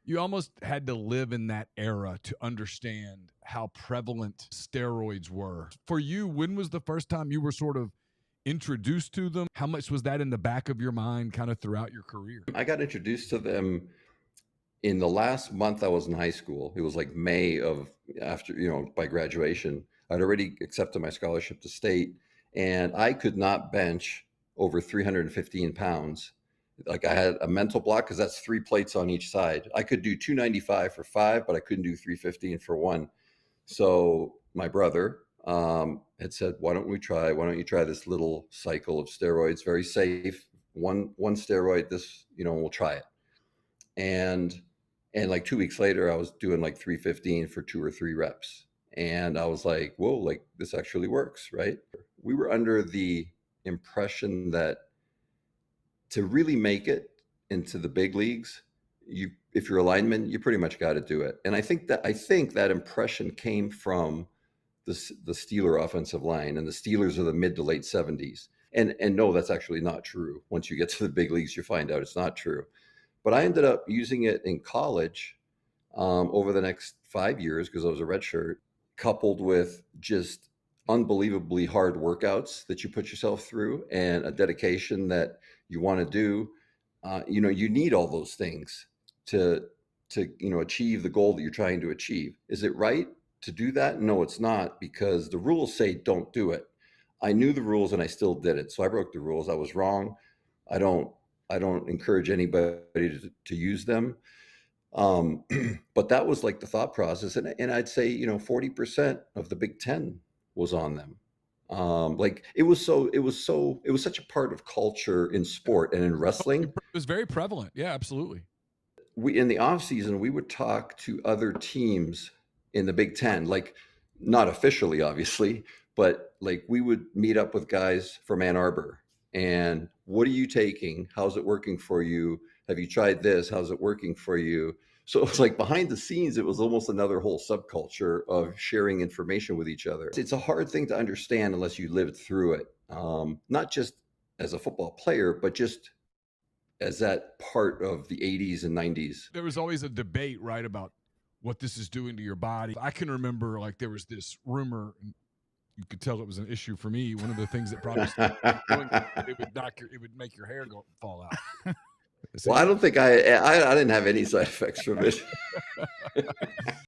You almost had to live in that era to understand how prevalent steroids were. For you, when was the first time you were sort of introduced to them? How much was that in the back of your mind kind of throughout your career? I got introduced to them in the last month I was in high school. It was like May of after, by graduation. I'd already accepted my scholarship to state, and I could not bench over 315 pounds. Like I had a mental block because that's three plates on each side. I could do 295 for five, but I couldn't do 315 for one. So my brother had said, Why don't you try this little cycle of steroids? Very safe. One steroid, we'll try it. And like 2 weeks later, I was doing like 315 for 2 or 3 reps. And I was like, whoa, like this actually works, right? We were under the impression that to really make it into the big leagues, if you're a lineman, you pretty much got to do it. And I think that impression came from the Steeler offensive line, and the Steelers are the mid to late 70s. And no, that's actually not true. Once you get to the big leagues, you find out it's not true. But I ended up using it in college over the next 5 years because I was a redshirt, coupled with just unbelievably hard workouts that you put yourself through and a dedication that you want to do. You need all those things to achieve the goal that you're trying to achieve. Is it right to do that? No, it's not, because the rules say don't do it. I knew the rules and I still did it. So I broke the rules. I was wrong. I don't encourage anybody to use them. But that was like the thought process. And I'd say, 40% of the Big Ten was on them. It was such a part of culture in sport and in wrestling. It was very prevalent. Yeah, absolutely. In the off season, we would talk to other teams in the Big Ten, like not officially, obviously, but like we would meet up with guys from Ann Arbor. And what are you taking? How's it working for you? Have you tried this? How's it working for you? So it was like behind the scenes, it was almost another whole subculture of sharing information with each other. It's a hard thing to understand unless you lived through it, not just as a football player, but just as that part of the 80s and 90s. There was always a debate, right, about what this is doing to your body. I can remember like there was this rumor, and you could tell it was an issue for me. One of the things that probably it would make your hair fall out. Well, I don't think I didn't have any side effects from it.